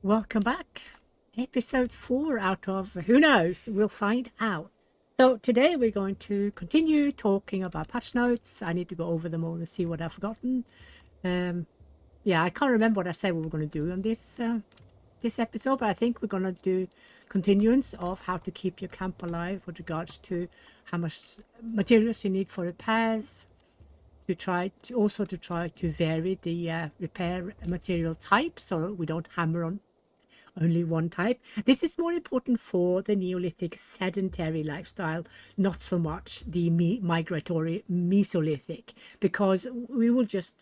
Welcome back. Episode 4 out of who knows? We'll find out. So today we're going to continue talking about patch notes. I need to go over them all and see what I've forgotten. Yeah, I can't remember what I said we were going to do on this episode, but I think we're going to do continuance of how to keep your camp alive with regards to how much materials you need for repairs, to try to vary the repair material type so we don't hammer on only one type. This is more important for the Neolithic sedentary lifestyle, not so much the migratory Mesolithic, because we will just,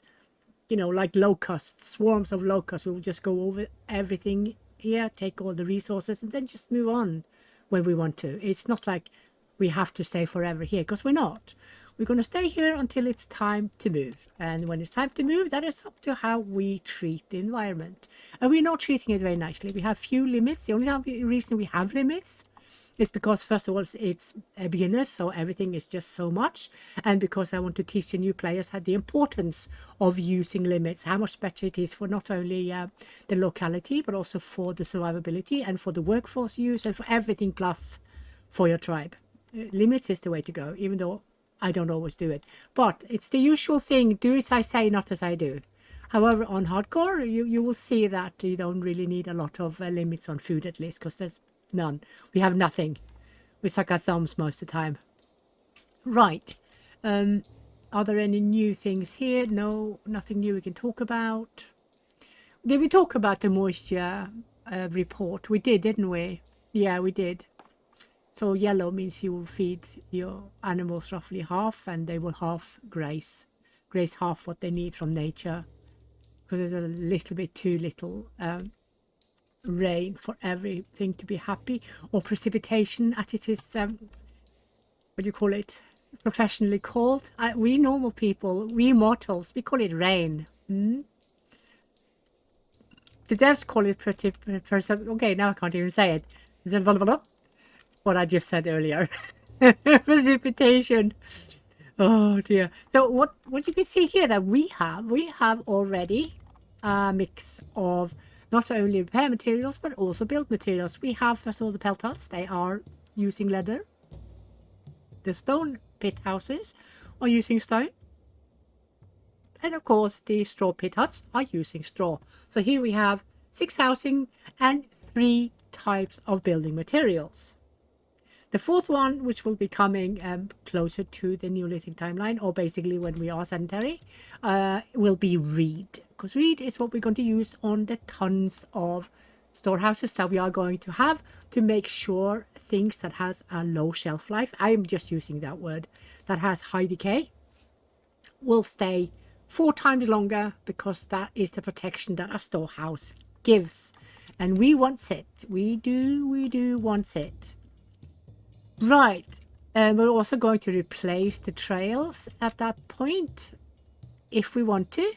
like locusts, swarms of locusts, we will just go over everything here, take all the resources, and then just move on when we want to. It's not like we have to stay forever here, because we're not. We're going to stay here until it's time to move. And when it's time to move, that is up to how we treat the environment. And we're not treating it very nicely. We have few limits. The only reason we have limits is because, first of all, it's a beginner, so everything is just so much. And because I want to teach the new players the importance of using limits, how much better it is for not only the locality, but also for the survivability and for the workforce use and for everything plus for your tribe. Limits is the way to go, even though I don't always do it. But it's the usual thing, do as I say, not as I do. However, on hardcore, you will see that you don't really need a lot of limits on food, at least, because there's none. We have nothing. We suck our thumbs most of the time. Right. Are there any new things here? No, nothing new we can talk about. Did we talk about the moisture report? We did, didn't we? Yeah, we did. So yellow means you will feed your animals roughly half, and they will half graze half what they need from nature, because there's a little bit too little rain for everything to be happy, or precipitation, as it is, what do you call it, professionally called. We normal people, we mortals, we call it rain. The devs call it okay, now I can't even say it. Is it what I just said earlier? Precipitation. Oh dear. So what you can see here that we have already a mix of not only repair materials but also build materials. We have, first of all, the pelt huts. They are using leather. The stone pit houses are using stone, and of course the straw pit huts are using straw. So here we have 6 housing and 3 types of building materials. The fourth one, which will be coming closer to the Neolithic timeline, or basically when we are sedentary, will be reed. Because reed is what we're going to use on the tons of storehouses that we are going to have to make sure things that has a low shelf life, I'm just using that word, that has high decay, will stay 4 times longer, because that is the protection that a storehouse gives. And we want it. We do want it. Right, and we're also going to replace the trails at that point, if we want to,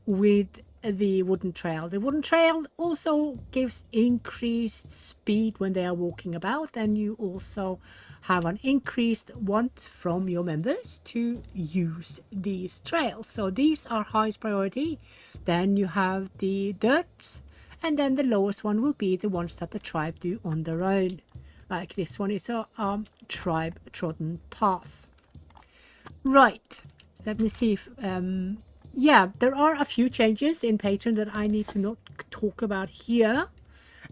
with the wooden trail. The wooden trail also gives increased speed when they are walking about, and you also have an increased want from your members to use these trails. So these are highest priority. Then you have the dirt, and then the lowest one will be the ones that the tribe do on their own. Like this one is a tribe trodden path. Right, let me see if yeah, there are a few changes in Patreon that I need to not talk about here,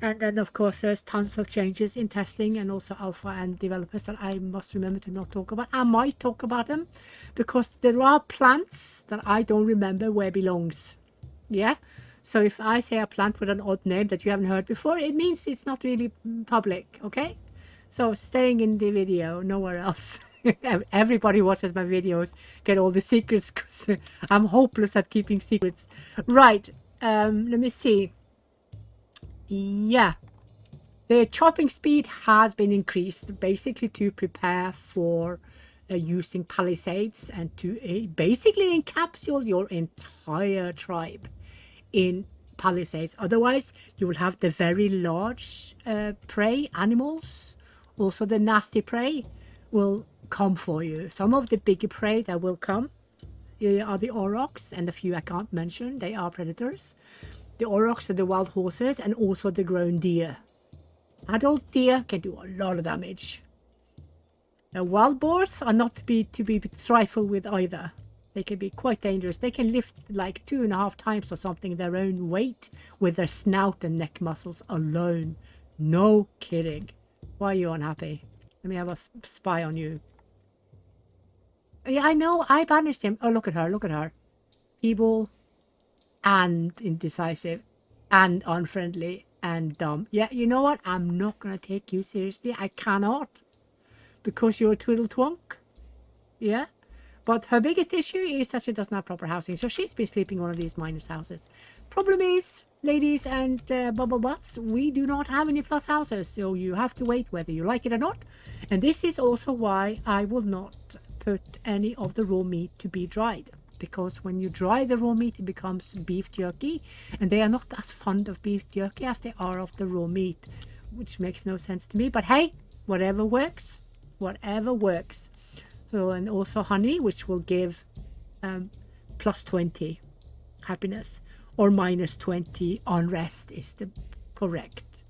and then of course there's tons of changes in testing and also alpha and developers that I must remember to not talk about. I might talk about them because there are plants that I don't remember where belongs. Yeah, so if I say a plant with an odd name that you haven't heard before, it means it's not really public. Okay, so staying in the video, nowhere else. Everybody watches my videos get all the secrets, because I'm hopeless at keeping secrets. Right, let me see. Yeah, the chopping speed has been increased, basically to prepare for using palisades and to basically encapsulate your entire tribe in palisades. Otherwise you will have the very large prey animals, also the nasty prey will come for you. Some of the bigger prey that will come are the aurochs, and a few I can't mention, they are predators. the aurochs are the wild horses, and also the grown deer. Adult deer can do a lot of damage. Now, wild boars are not to be trifled with either. They can be quite dangerous. They can lift like 2.5 times or something their own weight with their snout and neck muscles alone. No kidding. Why are you unhappy? Let me have a spy on you. Yeah, I know. I banished him. Oh, look at her. Look at her. Feeble and indecisive and unfriendly and dumb. Yeah, you know what? I'm not going to take you seriously. I cannot. Because you're a twiddle twunk. Yeah. But her biggest issue is that she doesn't have proper housing. So she's been sleeping in one of these minus houses. Problem is, ladies and bubble butts, we do not have any plus houses. So you have to wait whether you like it or not. And this is also why I will not put any of the raw meat to be dried. Because when you dry the raw meat, it becomes beef jerky. And they are not as fond of beef jerky as they are of the raw meat. Which makes no sense to me. But hey, whatever works. Whatever works. So, and also honey, which will give plus 20 happiness, or minus 20 unrest is the correct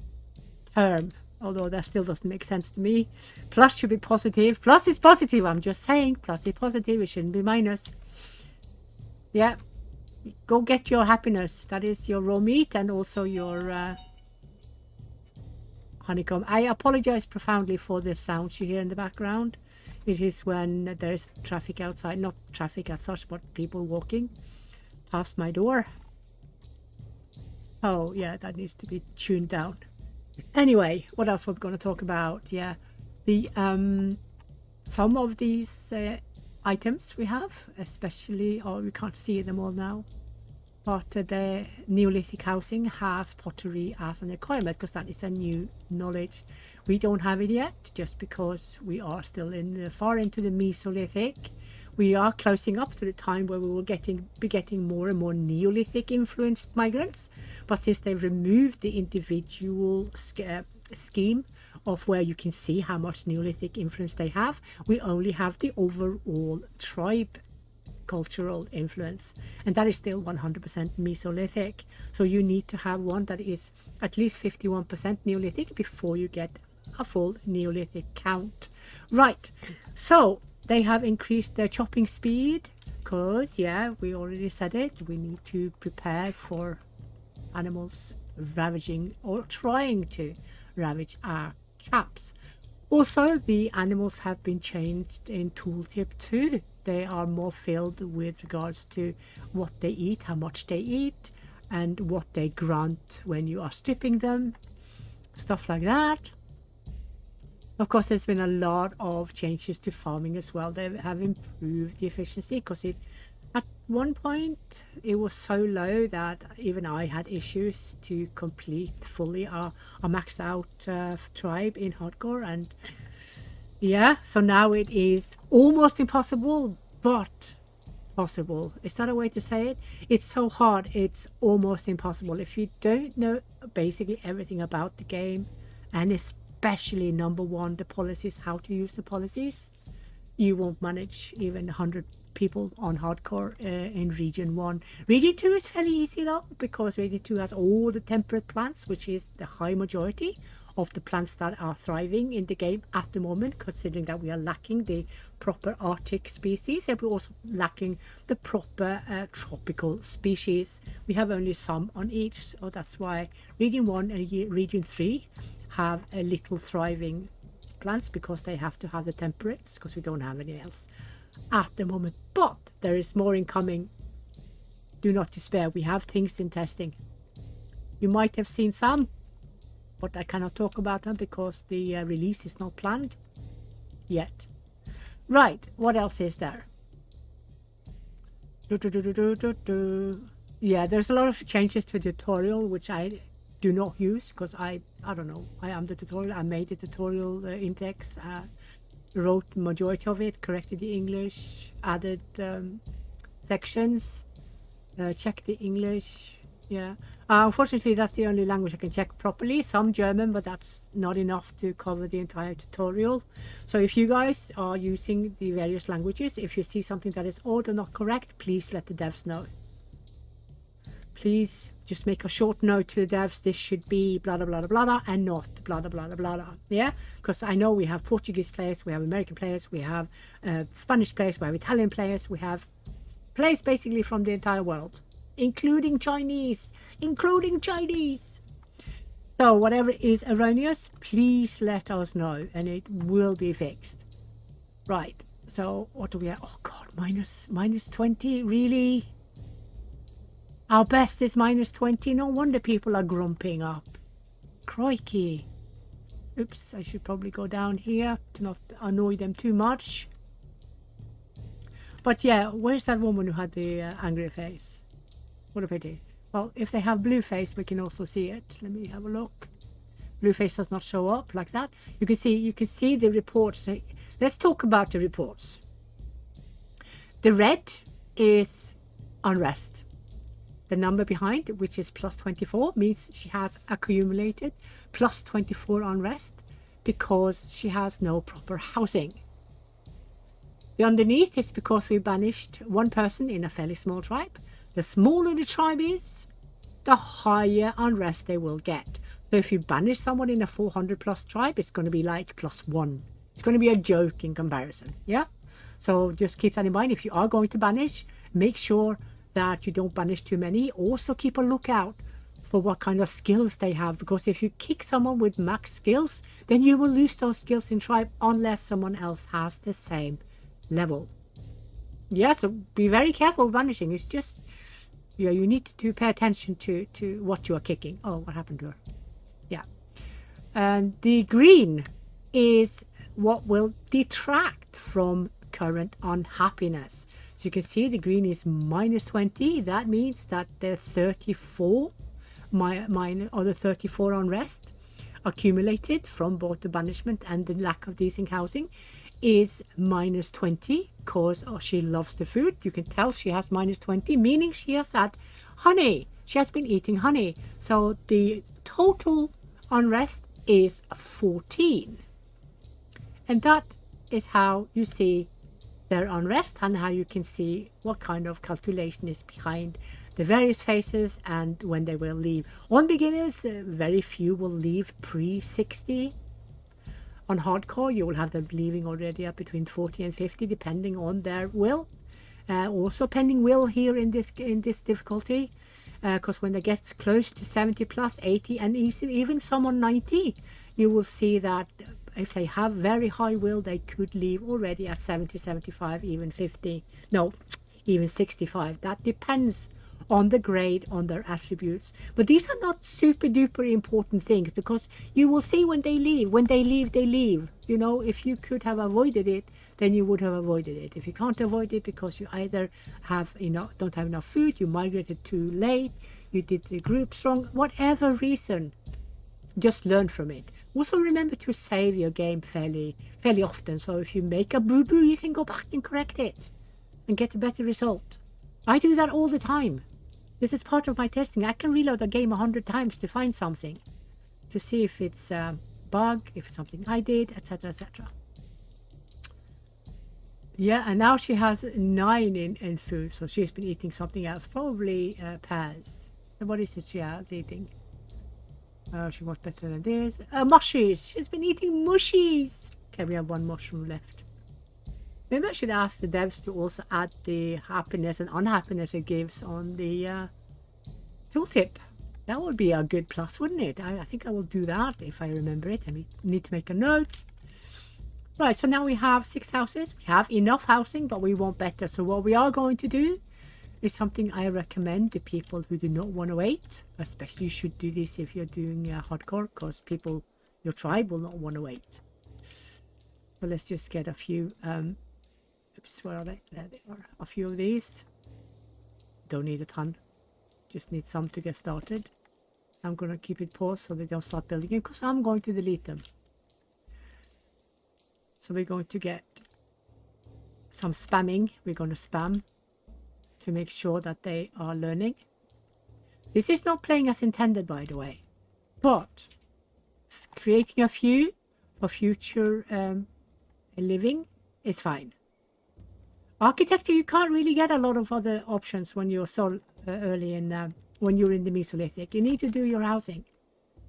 term. Although that still doesn't make sense to me. Plus should be positive. Plus is positive. I'm just saying. Plus is positive. It shouldn't be minus. Yeah. Go get your happiness. That is your raw meat and also your honeycomb. I apologize profoundly for the sounds you hear in the background. It is when there is traffic outside, not traffic as such, but people walking past my door. Oh yeah, that needs to be tuned down. Anyway, what else we're going to talk about? Yeah, the some of these items we have, especially, or we can't see them all now, but the Neolithic housing has pottery as an requirement because that is a new knowledge. We don't have it yet just because we are still far into the Mesolithic. We are closing up to the time where we will be getting more and more Neolithic influenced migrants. But since they've removed the individual scheme of where you can see how much Neolithic influence they have, we only have the overall tribe cultural influence, and that is still 100% Mesolithic. So you need to have one that is at least 51% Neolithic before you get a full Neolithic count. Right, so they have increased their chopping speed because, yeah, we already said it, we need to prepare for animals ravaging or trying to ravage our caps. Also, the animals have been changed in tooltip too. They are more filled with regards to what they eat, how much they eat, and what they grunt when you are stripping them. Stuff like that. Of course, there's been a lot of changes to farming as well. They have improved the efficiency because at one point it was so low that even I had issues to complete fully a maxed out tribe in hardcore, and yeah, so now it is almost impossible, but possible. Is that a way to say it? It's so hard, it's almost impossible. If you don't know basically everything about the game, and especially number one, the policies, how to use the policies, you won't manage even 100 people on hardcore in region 1. Region 2 is fairly easy though, because region 2 has all the temperate plants, which is the high majority of the plants that are thriving in the game at the moment, considering that we are lacking the proper Arctic species and we're also lacking the proper tropical species. We have only some on each, so that's why region 1 and region 3 have a little thriving plants, because they have to have the temperates, because we don't have any else at the moment. But there is more incoming. Do not despair, we have things in testing. You might have seen some, but I cannot talk about them because the release is not planned yet. Right, what else is there? Yeah, there's a lot of changes to the tutorial, which I do not use because I don't know, I am the tutorial. I made the tutorial index, wrote majority of it, corrected the English, added sections, checked the English. Yeah, unfortunately that's the only language I can check properly. Some German, but that's not enough to cover the entire tutorial. So if you guys are using the various languages, if you see something that is odd or not correct, please let the devs know. Please just make a short note to the devs. This should be blah blah blah blah blah and not blah blah blah blah blah. Yeah, because I know we have Portuguese players, we have American players, we have Spanish players, we have Italian players, we have players basically from the entire world, including Chinese, So whatever is erroneous, please let us know, and it will be fixed. Right. So what do we have? Oh God, minus 20, really? Our best is minus 20. No wonder people are grumping up. Crikey. Oops, I should probably go down here to not annoy them too much. But yeah, where's that woman who had the angry face? What a pity. Well, if they have blue face, we can also see it. Let me have a look. Blue face does not show up like that. You can see the reports. Let's talk about the reports. The red is unrest. The number behind, which is plus 24, means she has accumulated plus 24 unrest because she has no proper housing. The underneath is because we banished one person in a fairly small tribe. The smaller the tribe is, the higher unrest they will get. So if you banish someone in a 400 plus tribe, it's going to be like +1. It's going to be a joke in comparison. Yeah. So just keep that in mind. If you are going to banish, make sure that you don't banish too many. Also keep a lookout for what kind of skills they have, because if you kick someone with max skills, then you will lose those skills in tribe unless someone else has the same level. Yeah, so be very careful banishing. It's just, yeah, you need to pay attention to what you are kicking. Oh, what happened to her? Yeah. And the green is what will detract from current unhappiness. So you can see the green is minus 20. That means that the 34 the 34 unrest accumulated from both the banishment and the lack of decent housing is minus 20 because she loves the food. You can tell she has minus 20, meaning she has had honey. She has been eating honey. So the total unrest is 14. And that is how you see their unrest and how you can see what kind of calculation is behind the various phases and when they will leave. On beginners, very few will leave pre-60. On hardcore, you will have them leaving already at between 40 and 50, depending on their will. Also pending will here in this difficulty, because when they get close to 70 plus 80 and even someone 90, you will see that if they have very high will, they could leave already at 70, 75, even 50. No, even 65. That depends on the grade, on their attributes. But these are not super duper important things, because you will see when they leave. When they leave, they leave. You know, if you could have avoided it, then you would have avoided it. If you can't avoid it because you either don't have enough food, you migrated too late, you did the groups wrong, whatever reason, just learn from it. Also remember to save your game fairly often, so if you make a boo-boo, you can go back and correct it and get a better result. I do that all the time. This is part of my testing. I can reload a game 100 times to find something, to see if it's a bug, if it's something I did, etc, etc. Yeah, and now she has 9 in food, so she's been eating something else, probably pears. What is it she has eating? She wants better than this. Mushies. She's been eating mushies. Okay, we have 1 mushroom left. Maybe I should ask the devs to also add the happiness and unhappiness it gives on the tooltip. That would be a good plus, wouldn't it? I think I will do that if I remember it. I need to make a note. Right, so now we have 6 houses. We have enough housing, but we want better. So what we are going to do is something I recommend to people who do not want to wait. Especially you should do this if you're doing hardcore, because your tribe will not want to wait. So let's just get a few... oops, where are they? There they are. A few of these. Don't need a ton. Just need some to get started. I'm going to keep it paused so they don't start building it, because I'm going to delete them. So we're going to get some spamming. We're going to spam to make sure that they are learning. This is not playing as intended, by the way. But creating a few for future living is fine. Architecture, you can't really get a lot of other options when you're so early in when you're in the Mesolithic. You need to do your housing.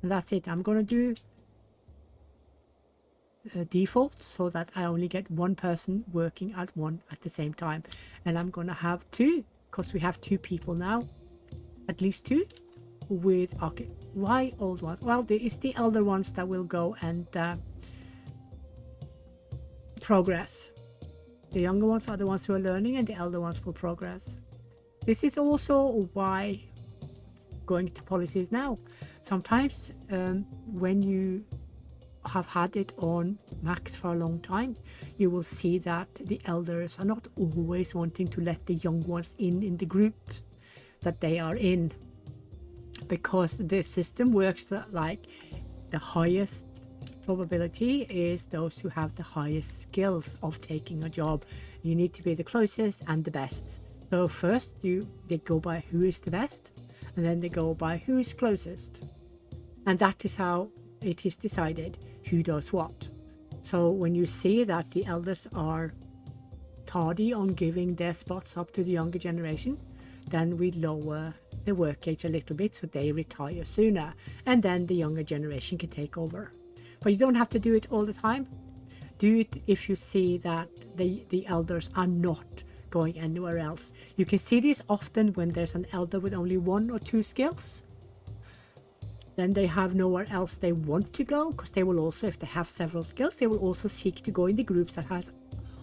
And that's it. I'm going to do default so that I only get one person working at the same time. And I'm going to have two, because we have two people now. At least two. With, okay, why old ones? Well, it's the elder ones that will go and progress. The younger ones are the ones who are learning, and the elder ones will progress. This is also why going to policies now. Sometimes when you have had it on max for a long time, you will see that the elders are not always wanting to let the young ones in the group that they are in, because the system works like the highest probability is those who have the highest skills of taking a job. You need to be the closest and the best. So first they go by who is the best, and then they go by who is closest, and that is how it is decided who does what. So when you see that the elders are tardy on giving their spots up to the younger generation, then we lower the work age a little bit so they retire sooner, and then the younger generation can take over. But you don't have to do it all the time. Do it if you see that the elders are not going anywhere else. You can see this often when there's an elder with only 1 or 2 skills. Then they have nowhere else they want to go, because they will also, if they have several skills, they will also seek to go in the groups that has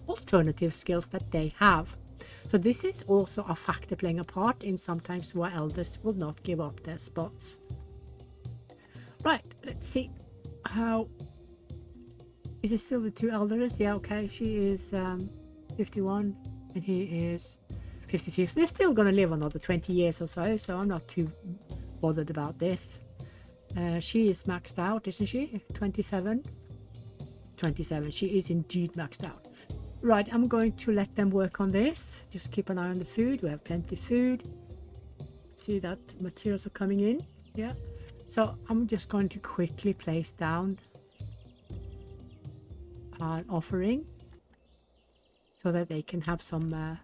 alternative skills that they have. So this is also a factor playing a part in sometimes why elders will not give up their spots. Right, let's see. How is it? Still the 2 elders? Yeah, okay. She is 51 and he is 56. They're still going to live another 20 years or so, so I'm not too bothered about this. She is maxed out, isn't she? 27. She is indeed maxed out. Right, I'm going to let them work on this. Just keep an eye on the food. We have plenty of food. See that materials are coming in. Yeah. So I'm just going to quickly place down an offering so that they can have some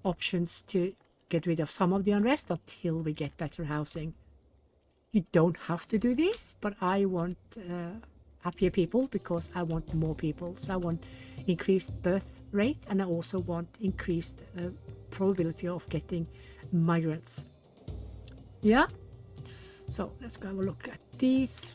options to get rid of some of the unrest until we get better housing. You don't have to do this, but I want happier people because I want more people. So I want increased birth rate, and I also want increased probability of getting migrants. Yeah. So let's go have a look at these.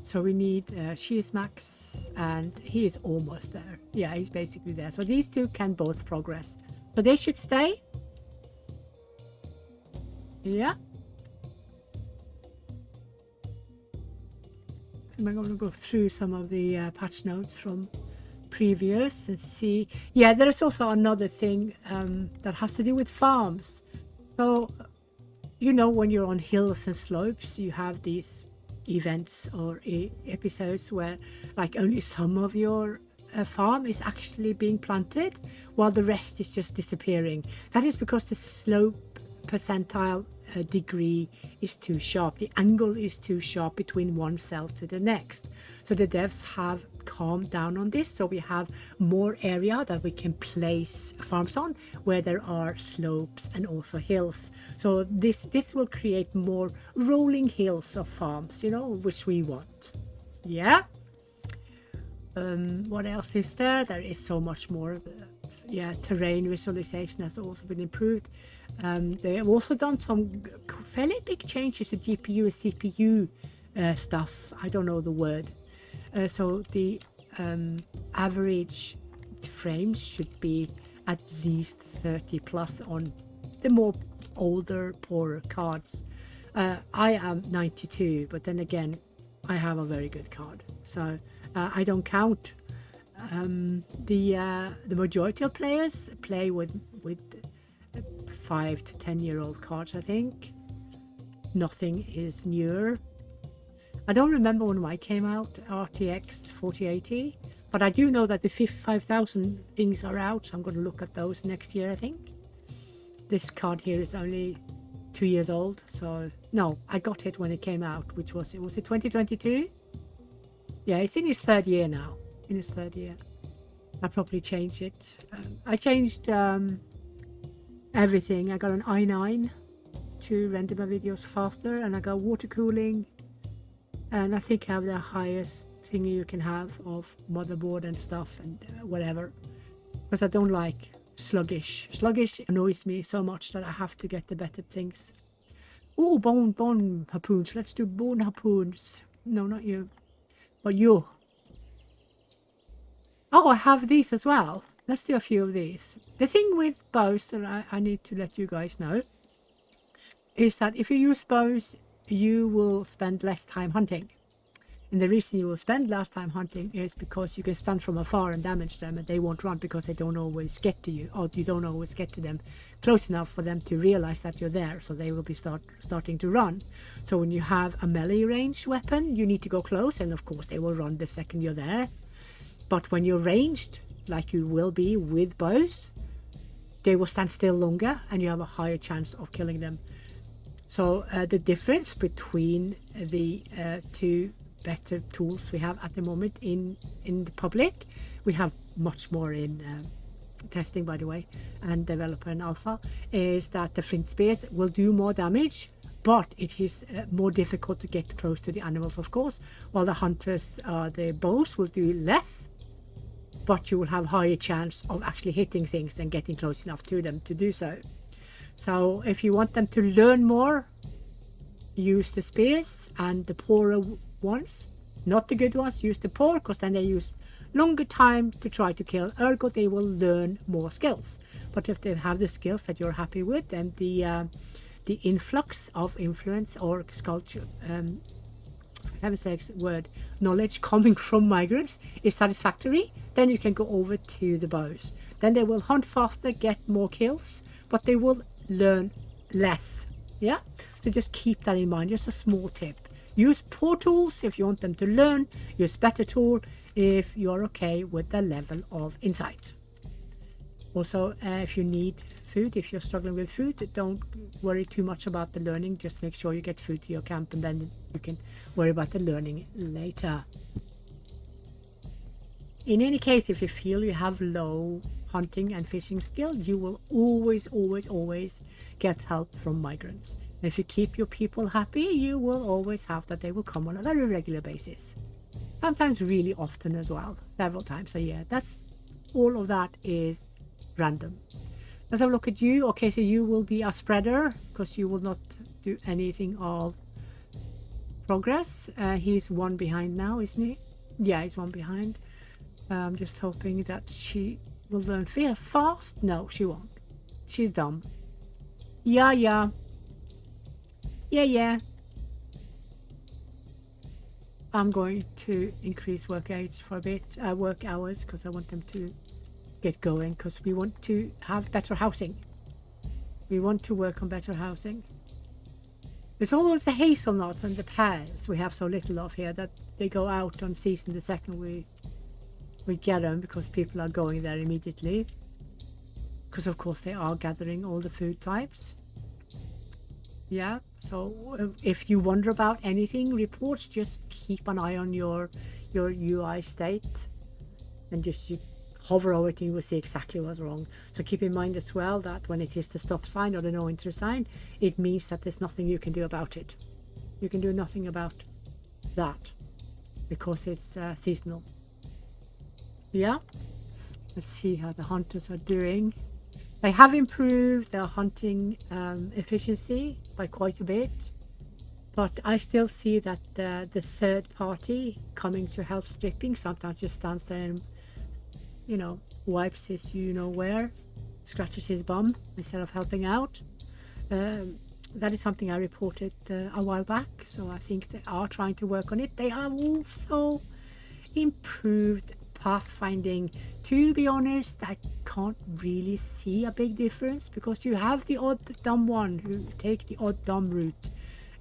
So we need, she is max and he is almost there. Yeah, he's basically there. So these 2 can both progress. So they should stay. Yeah. I'm going to go through some of the patch notes from previous and see. Yeah, there is also another thing that has to do with farms. So you know, when you're on hills and slopes, you have these events or episodes where like only some of your farm is actually being planted while the rest is just disappearing. That is because the slope percentile degree is too sharp. The angle is too sharp between one cell to the next. So the devs have calmed down on this, so we have more area that we can place farms on where there are slopes and also hills. So this will create more rolling hills of farms, you know, which we want. Yeah. What else is there? There is so much more. Yeah, terrain visualization has also been improved. They have also done some fairly big changes to GPU and CPU stuff. I don't know the word. So the average frames should be at least 30 plus on the more older, poorer cards. I am 92, but then again, I have a very good card. So I don't count. The majority of players play with 5 to 10-year-old cards, I think. Nothing is newer. I don't remember when mine came out, RTX 4080, but I do know that the 5000 things are out, so I'm going to look at those next year, I think. This card here is only 2 years old, so no, I got it when it came out, which was it 2022? Yeah, it's in its 3rd year now. In its 3rd year. I probably changed it. I changed everything. I got an i9 to render my videos faster, and I got water cooling, and I think I have the highest thing you can have of motherboard and stuff and whatever, because I don't like sluggish. Sluggish annoys me so much that I have to get the better things. Oh, bone harpoons. Let's do bone harpoons. No, not you, but you. Oh, I have these as well. Let's do a few of these. The thing with bows that I need to let you guys know is that if you use bows, you will spend less time hunting. And the reason you will spend less time hunting is because you can stand from afar and damage them, and they won't run because they don't always get to you, or you don't always get to them close enough for them to realize that you're there, so they will be starting to run. So when you have a melee range weapon, you need to go close, and of course they will run the second you're there. But when you're ranged, like you will be with bows, they will stand still longer, and you have a higher chance of killing them. So the difference between the two better tools we have at the moment in the public, we have much more in testing, by the way, and developer and alpha, is that the flint spears will do more damage, but it is more difficult to get close to the animals, of course, while the hunters, the bows will do less, but you will have higher chance of actually hitting things and getting close enough to them to do so. So if you want them to learn more, use the spears, and the poorer ones, not the good ones, use the poor, because then they use longer time to try to kill, ergo they will learn more skills. But if they have the skills that you're happy with, then the influx of influence or sculpture, for heaven's sakes, knowledge coming from migrants is satisfactory, then you can go over to the bows. Then they will hunt faster, get more kills, but they will learn less. Yeah, so just keep that in mind. Just a small tip. Use poor tools if you want them to learn. Use better tool if you're okay with the level of insight. Also, if you need food, if you're struggling with food, don't worry too much about the learning. Just make sure you get food to your camp, and then you can worry about the learning later. In any case, if you feel you have low hunting and fishing skill, you will always get help from migrants. And if you keep your people happy, you will always have that they will come on a very regular basis. Sometimes really often as well, several times a year. That's all of that is random. Let's have a look at you. Okay, so you will be a spreader because you will not do anything of progress. He's one behind now, isn't he? Yeah, he's one behind. I'm just hoping that she will learn fear fast. No, she won't. She's dumb. Yeah. I'm going to increase work hours for a bit, work hours, because I want them to get going, because we want to have better housing. We want to work on better housing. It's almost the hazelnuts and the pears we have so little of here that they go out on season the second we get them, because people are going there immediately, because of course they are gathering all the food types. Yeah, so if you wonder about anything reports, just keep an eye on your UI state, and just you hover over it and you will see exactly what's wrong. So keep in mind as well that when it is the stop sign or the no enter sign, it means that there's nothing you can do about it. You can do nothing about that because it's seasonal. Yeah, let's see how the hunters are doing. They have improved their hunting efficiency by quite a bit, but I still see that the third party coming to help stripping sometimes just stands there and, you know, wipes his where, scratches his bum instead of helping out. That is something I reported a while back, so I think they are trying to work on it. They have also improved pathfinding. To be honest, I can't really see a big difference, because you have the odd dumb one who take the odd dumb route,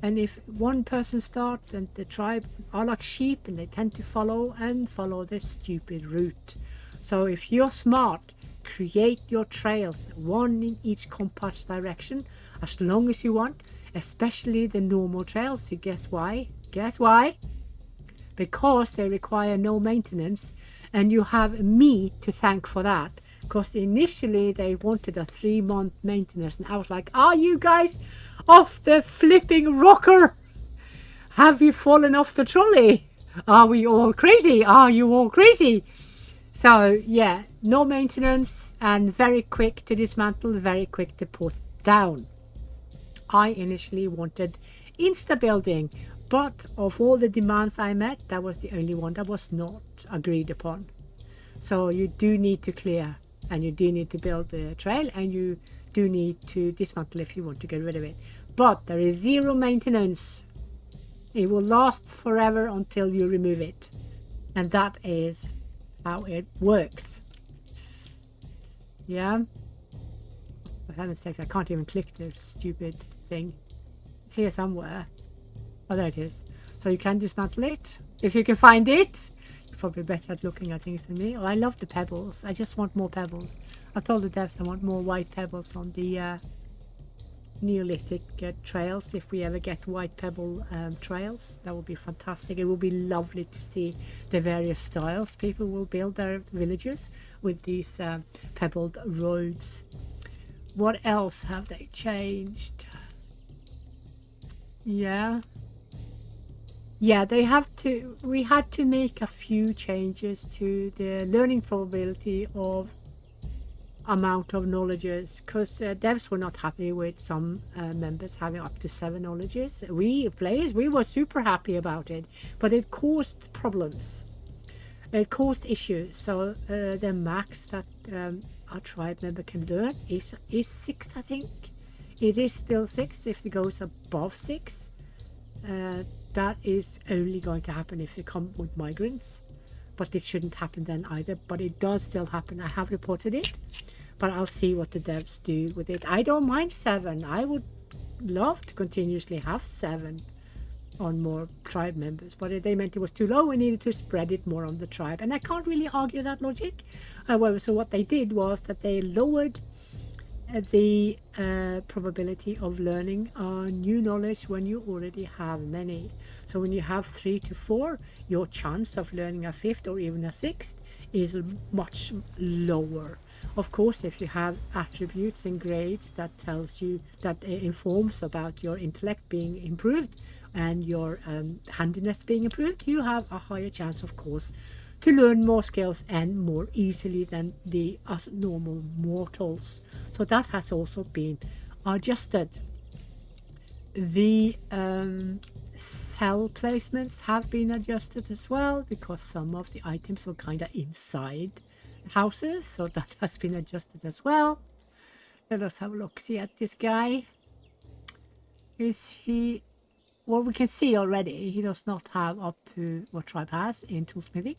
and if one person starts, and the tribe are like sheep and they tend to follow the stupid route. So if you're smart, create your trails, one in each compass direction, as long as you want, especially the normal trails. So guess why? Because they require no maintenance, and you have me to thank for that. because initially they wanted a 3-month maintenance, and I was like, are you guys off the flipping rocker? Have you fallen off the trolley? Are we all crazy? Are you all crazy? So yeah, no maintenance and very quick to dismantle, very quick to put down. I initially wanted insta building, but of all the demands I met, that was the only one that was not agreed upon. So you do need to clear, and you do need to build the trail, and you do need to dismantle if you want to get rid of it. But there is zero maintenance. It will last forever until you remove it, and that is how it works. Yeah, for heaven's sakes, I can't even click the stupid thing. It's here somewhere. Oh, there it is. So you can dismantle it if you can find it. You're probably better at looking at things than me. Oh, I love the pebbles. I just want more pebbles. I told the devs I want more white pebbles on the Neolithic trails. If we ever get white pebble trails, that would be fantastic. It would be lovely to see the various styles people will build their villages with these pebbled roads. What else have they changed? Yeah, they have to. We had to make a few changes to the learning probability of amount of knowledges, because devs were not happy with some members having up to 7 knowledges. We players, we were super happy about it, but it caused problems. It caused issues. So the max that a tribe member can learn is 6, I think. It is still 6. If it goes above 6, that is only going to happen if they come with migrants, but it shouldn't happen then either. But it does still happen. I have reported it, but I'll see what the devs do with it. I don't mind 7. I would love to continuously have 7 on more tribe members, but they meant it was too low. We needed to spread it more on the tribe, and I can't really argue that logic. However, so what they did was that they lowered the probability of learning new knowledge when you already have many. So when you have 3 to 4, your chance of learning a 5th or even a 6th is much lower. Of course, if you have attributes and grades that tells you, that informs about your intellect being improved and your handiness being improved, you have a higher chance, of course, to learn more skills and more easily than the us normal mortals. So that has also been adjusted. The cell placements have been adjusted as well, because some of the items were kind of inside houses, so that has been adjusted as well. Let us have a look. See at this guy. Is he... Well, we can see already he does not have up to what tribe has in toolsmithing,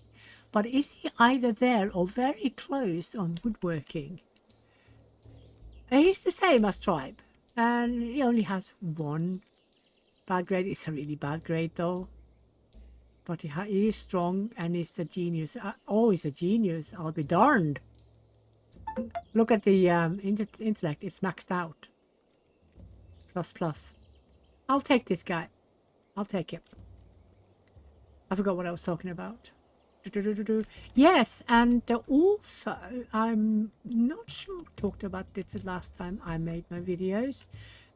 but is he either there or very close on woodworking? He's the same as tribe, and he only has 1 bad grade. It's a really bad grade though, but he is strong and he's a genius. Oh, he's a genius. I'll be darned. Look at the intellect. It's maxed out. ++. I'll take this guy. I'll take him. I forgot what I was talking about. Yes, and also, I'm not sure I talked about this the last time I made my videos.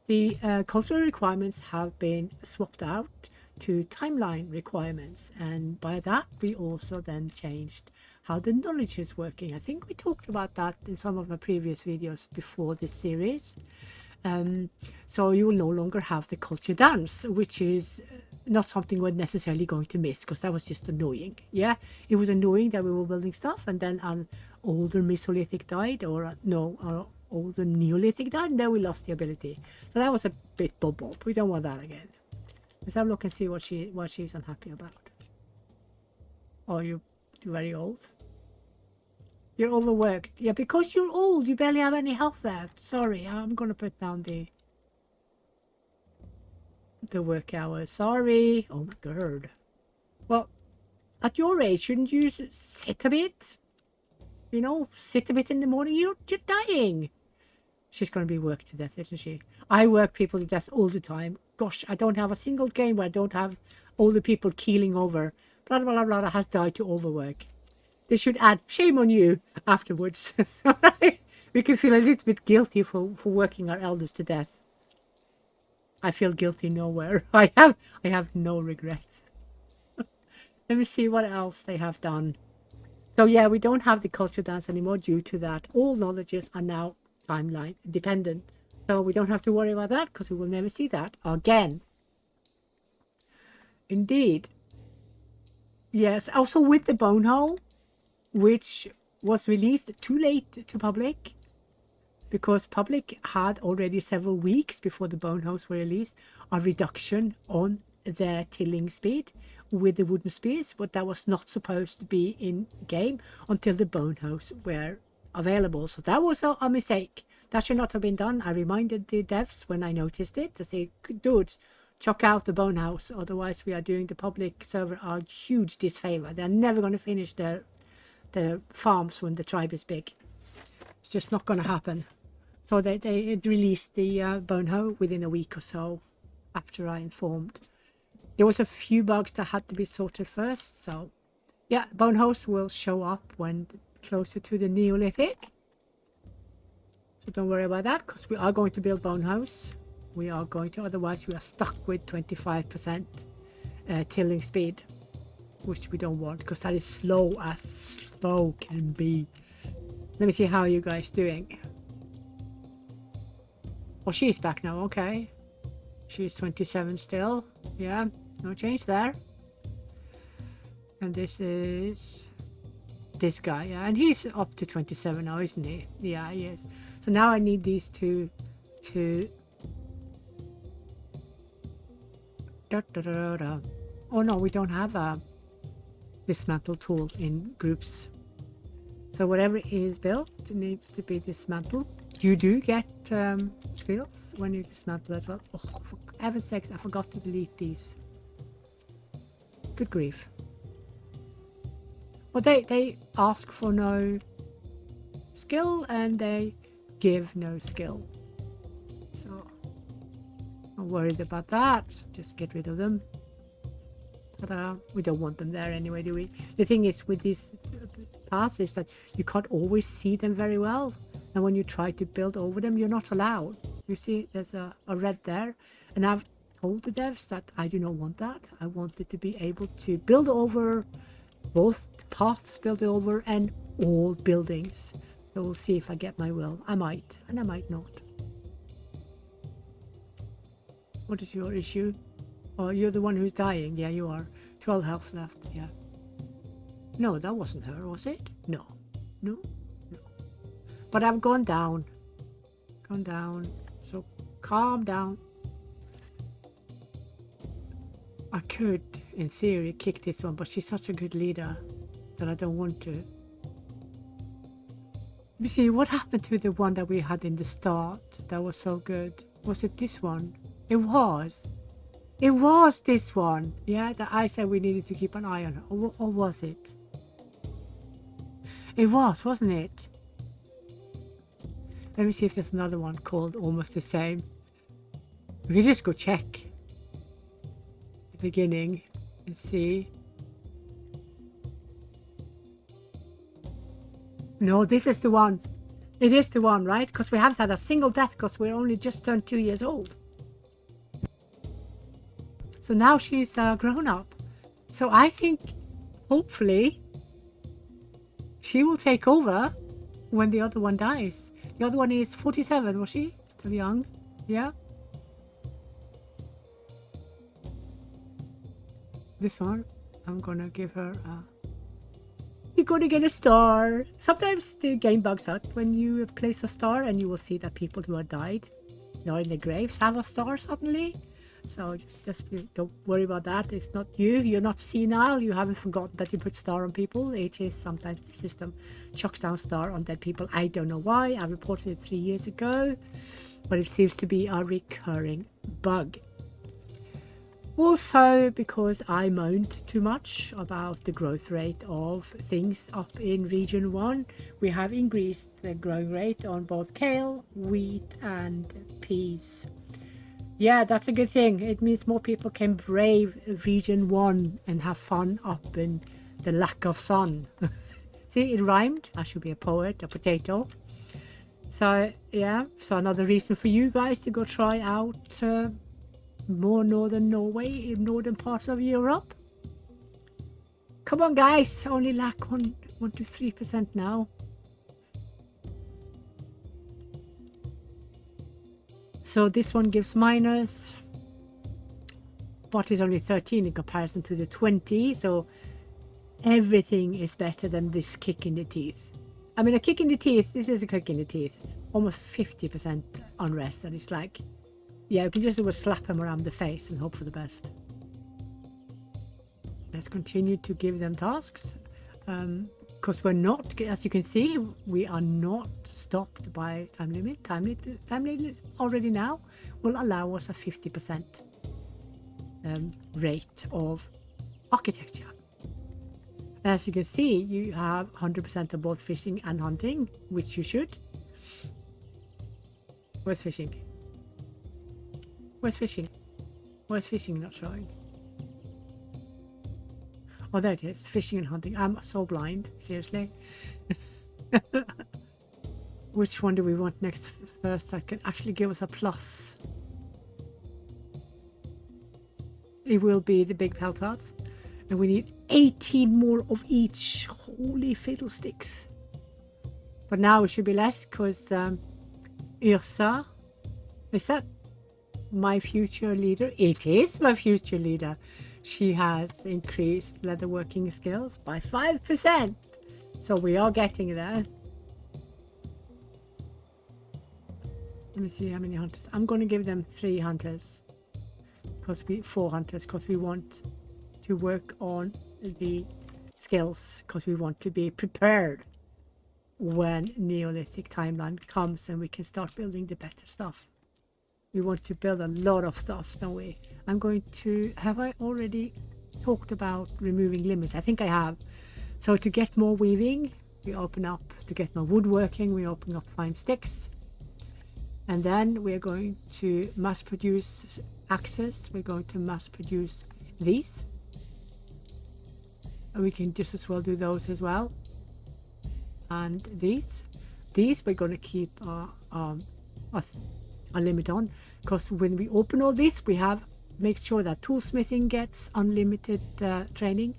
The cultural requirements have been swapped out to timeline requirements, and by that we also then changed how the knowledge is working. I think we talked about that in some of my previous videos before this series. So you will no longer have the culture dance, which is not something we're necessarily going to miss, because that was just annoying. Yeah, it was annoying that we were building stuff and then an older Mesolithic died, or older Neolithic died, and then we lost the ability. So that was a bit bob. We don't want that again. Let's have a look and see what she's unhappy about. Oh, you're very old. You're overworked. Yeah, because you're old, you barely have any health left. Sorry, I'm gonna put down the work hours. Sorry. Oh my god. Well, at your age, shouldn't you sit a bit? You know, sit a bit in the morning. You're dying. She's gonna be worked to death, isn't she? I work people to death all the time. Gosh, I don't have a single game where I don't have older people keeling over. Blah blah blah blah has died to overwork. They should add shame on you afterwards. So we can feel a little bit guilty for working our elders to death. I feel guilty nowhere. I have no regrets. Let me see what else they have done. So yeah, we don't have the culture dance anymore due to that. All knowledges are now timeline dependent. So we don't have to worry about that because we will never see that again. Indeed. Yes, also with the bone hole, which was released too late to public, because public had already several weeks before the bone holes were released a reduction on their tilling speed with the wooden spears, but that was not supposed to be in game until the bone holes were available. So that was a mistake. That should not have been done. I reminded the devs when I noticed it to say, dudes, chuck out the bone house, otherwise we are doing the public server a huge disfavor. They're never going to finish their farms when the tribe is big. It's just not going to happen. So they released the bone hoe within a week or so after I informed. There was a few bugs that had to be sorted first. So yeah, bone hoes will show up when closer to the Neolithic. So don't worry about that, because we are going to build bone house. We are going to, otherwise we are stuck with 25% tilling speed, which we don't want, because that is slow as slow can be. Let me see how you guys doing. Oh, she's back now. Okay, she's 27 still. Yeah, no change there. And this is this guy, yeah, and he's up to 27 now, isn't he? Yeah, he is. So now I need these two to oh no, we don't have a dismantle tool in groups. So whatever is built needs to be dismantled. You do get skills when you dismantle as well. Oh, for heaven's sakes, I forgot to delete these. Good grief. Well, they ask for no skill and they give no skill. So I'm worried about that. Just get rid of them. We don't want them there anyway, do we? The thing is with these paths is that you can't always see them very well. And when you try to build over them, you're not allowed. You see, there's a red there. And I've told the devs that I do not want that. I want it to be able to build over both paths, build over, and all buildings. So we'll see if I get my will. I might, and I might not. What is your issue? Oh, you're the one who's dying. Yeah, you are. 12 health left. Yeah. No, that wasn't her, was it? No. No. No. But I've gone down. Gone down. So calm down. I could, in theory, kick this one, but she's such a good leader that I don't want to. You see, what happened to the one that we had in the start that was so good? Was it this one? It was. It was this one. Yeah, that I said we needed to keep an eye on her. Or was it? It was, wasn't it? Let me see if there's another one called almost the same. We can just go check the beginning and see. No, this is the one. It is the one, right? Because we haven't had a single death because we're only just turned 2 years old. So now she's grown up. So I think, hopefully, she will take over when the other one dies. The other one is 47, was she? Still young. Yeah. This one, I'm gonna give her a... You're gonna get a star. Sometimes the game bugs out when you place a star and you will see that people who have died, you know, in the graves have a star suddenly. So just don't worry about that. It's not you. You're not senile. You haven't forgotten that you put star on people. It is sometimes the system chucks down star on dead people. I don't know why. I reported it 3 years ago, but it seems to be a recurring bug. Also, because I moaned too much about the growth rate of things up in Region 1, we have increased the growing rate on both kale, wheat, and peas. Yeah, that's a good thing. It means more people can brave Region 1 and have fun up in the lack of sun. See, it rhymed. I should be a poet, a potato. So, yeah. So another reason for you guys to go try out more northern Norway, northern parts of Europe. Come on, guys. Only lack 1 to 3% now. So this one gives minus, but it's only 13 in comparison to the 20. So everything is better than this kick in the teeth. I mean, a kick in the teeth, this is a kick in the teeth. Almost 50% unrest. And it's like, yeah, you can just do a slap him around the face and hope for the best. Let's continue to give them tasks. Because we're not, as you can see, we are not stopped by time limit. Time limit already now will allow us a 50% rate of architecture. As you can see, you have 100% of both fishing and hunting, which you should. Where's fishing? Where's fishing? Where's fishing not showing? Oh, there it is. Fishing and hunting. I'm so blind. Seriously. Which one do we want next first? That can actually give us a plus. It will be the big peltard. And we need 18 more of each. Holy fiddlesticks. But now it should be less because Yrsa, is that my future leader? It is my future leader. She has increased leatherworking skills by 5%. So we are getting there. Let me see how many hunters. I'm going to give them 3 hunters. 4 hunters, because we want to work on the skills, because we want to be prepared when Neolithic timeline comes and we can start building the better stuff. We want to build a lot of stuff, don't we? I'm going to, have I already talked about removing limits? I think I have. So to get more weaving, we open up. To get more woodworking, we open up fine sticks. And then we're going to mass produce axes. We're going to mass produce these. And we can just as well do those as well. And these we're going to keep a limit on, because when we open all this, we have make sure that toolsmithing gets unlimited training,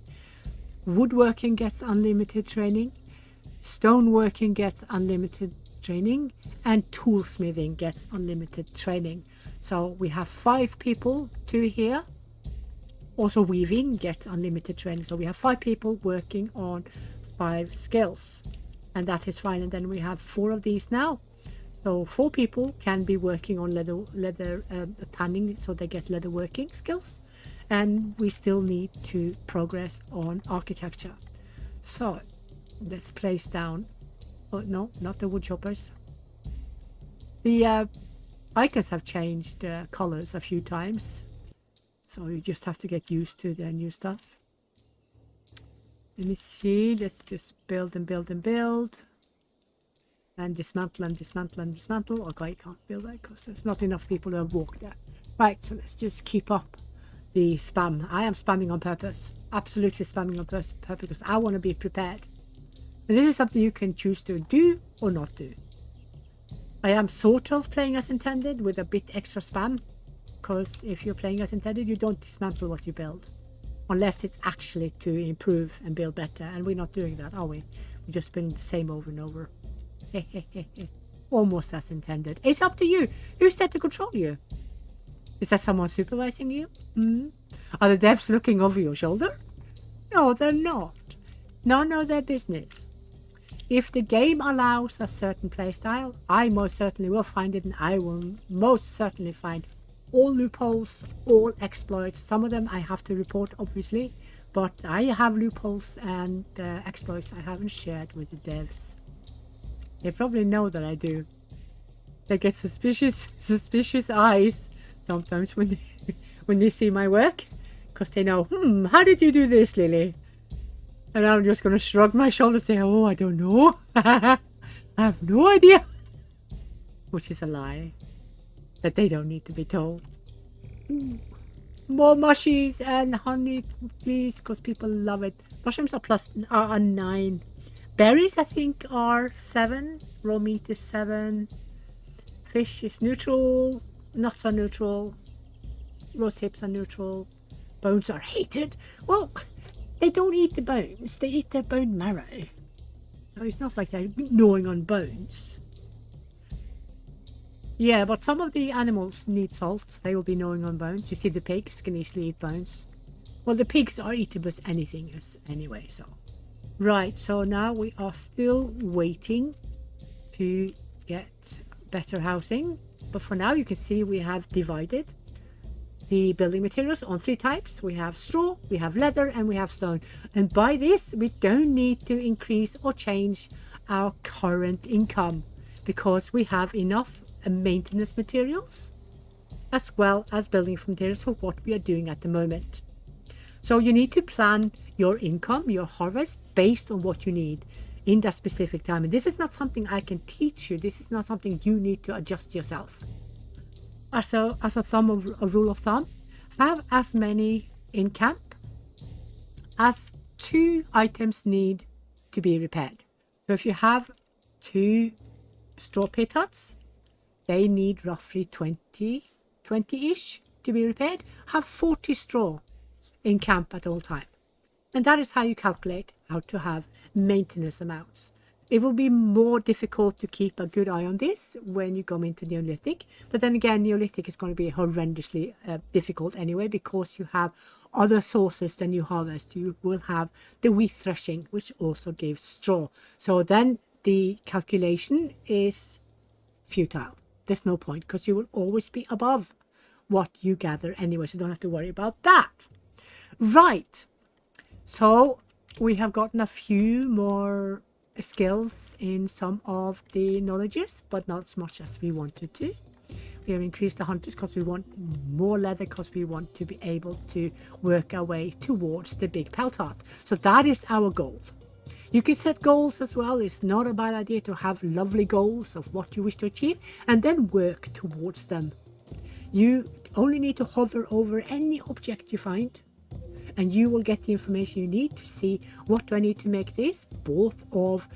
woodworking gets unlimited training, stoneworking gets unlimited training, and toolsmithing gets unlimited training. So we have 5 people to here. Also weaving gets unlimited training. So we have 5 people working on 5 skills, and that is fine. And then we have 4 of these now. So 4 people can be working on leather tanning, so they get leather working skills. And we still need to progress on architecture. So let's place down, oh no, not the wood choppers. The icons have changed colors a few times. So you just have to get used to the new stuff. Let me see, let's just build and build and build. And dismantle and dismantle and dismantle. Okay, you can't build that because there's not enough people who have walked there. Right, so let's just keep up the spam. I am spamming on purpose. Absolutely spamming on purpose because I want to be prepared. And this is something you can choose to do or not do. I am sort of playing as intended with a bit extra spam. Because if you're playing as intended, you don't dismantle what you build. Unless it's actually to improve and build better. And we're not doing that, are we? We're just building the same over and over. Almost as intended. It's up to you. Who's there to control you? Is that someone supervising you? Are the devs looking over your shoulder? No, they're not. None of their business. If the game allows a certain playstyle, I most certainly will find it, and I will most certainly find all loopholes, all exploits. Some of them I have to report, obviously, but I have loopholes and exploits I haven't shared with the devs. They probably know that I do. They get suspicious eyes sometimes when they see my work, because they know, how did you do this, Lily? And I'm just going to shrug my shoulders and say, oh, I don't know. I have no idea. Which is a lie that they don't need to be told. More mushies and honey, please, because people love it. Mushrooms are plus 9. Berries, I think, are 7. Raw meat is 7. Fish is neutral. Nuts are neutral. Roast hips are neutral. Bones are hated. Well, they don't eat the bones. They eat the bone marrow. So it's not like they're gnawing on bones. Yeah, but some of the animals need salt. They will be gnawing on bones. You see the pigs can easily eat bones. Well, the pigs are eatable as anything anyway, so. Right, so now we are still waiting to get better housing. But for now, you can see we have divided the building materials on 3 types. We have straw, we have leather, and we have stone. And by this, we don't need to increase or change our current income because we have enough maintenance materials as well as building materials for what we are doing at the moment. So you need to plan your income, your harvest, based on what you need in that specific time. And this is not something I can teach you. This is not something you need to adjust yourself. As a rule of thumb, have as many in camp as 2 items need to be repaired. So if you have 2 straw pit huts, they need roughly 20-ish to be repaired. Have 40 straw in camp at all time. And that is how you calculate how to have maintenance amounts. It will be more difficult to keep a good eye on this when you go into Neolithic. But then again, Neolithic is going to be horrendously difficult anyway because you have other sources than you harvest. You will have the wheat threshing, which also gives straw. So then the calculation is futile. There's no point because you will always be above what you gather anyway. So you don't have to worry about that. Right. So we have gotten a few more skills in some of the knowledges, but not as much as we wanted to. We have increased the hunters because we want more leather, because we want to be able to work our way towards the big pelt hut. So that is our goal. You can set goals as well. It's not a bad idea to have lovely goals of what you wish to achieve and then work towards them. You only need to hover over any object you find, and you will get the information you need to see what do I need to make this, both of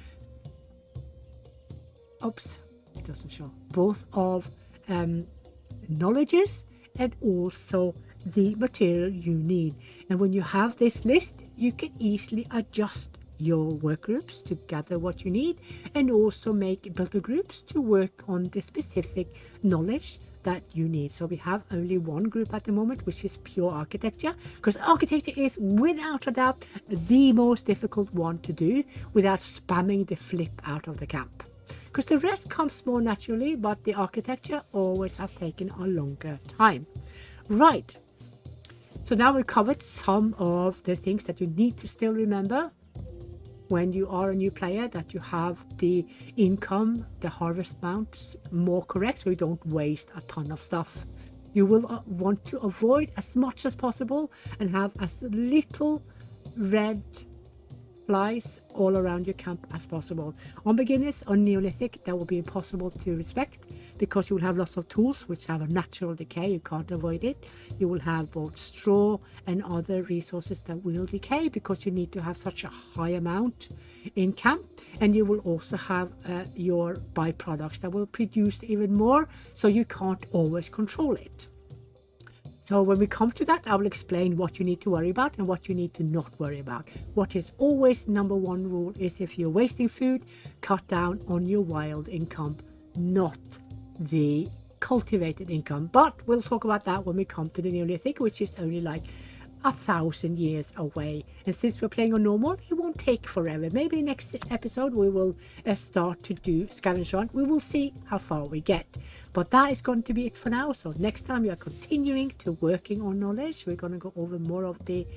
knowledges and also the material you need. And when you have this list, you can easily adjust your work groups to gather what you need and also make builder groups to work on the specific knowledge that you need. So we have only one group at the moment, which is pure architecture, because architecture is without a doubt the most difficult one to do without spamming the flip out of the camp, because the rest comes more naturally, but the architecture always has taken a longer time. Right, so now we've covered some of the things that you need to still remember when you are a new player, that you have the income, the harvest amounts more correct, so you don't waste a ton of stuff. You will want to avoid as much as possible and have as little red flies all around your camp as possible. On beginners, on Neolithic, that will be impossible to respect because you will have lots of tools which have a natural decay. You can't avoid it. You will have both straw and other resources that will decay because you need to have such a high amount in camp. And you will also have your byproducts that will produce even more, so you can't always control it. So when we come to that, I will explain what you need to worry about and what you need to not worry about. What is always number one rule is, if you're wasting food, cut down on your wild income, not the cultivated income. But we'll talk about that when we come to the Neolithic, which is only like 1,000 years away. And since we're playing on normal, it won't take forever. Maybe next episode we will start to do scavenger hunt. We will see how far we get. But that is going to be it for now. So next time we are continuing to working on knowledge. We're going to go over more of the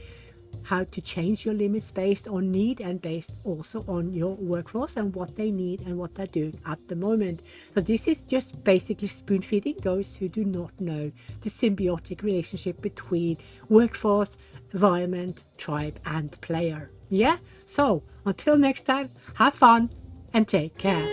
how to change your limits based on need and based also on your workforce and what they need and what they're doing at the moment. So this is just basically spoon feeding those who do not know the symbiotic relationship between workforce, environment, tribe and player. Yeah, so until next time, have fun and take care.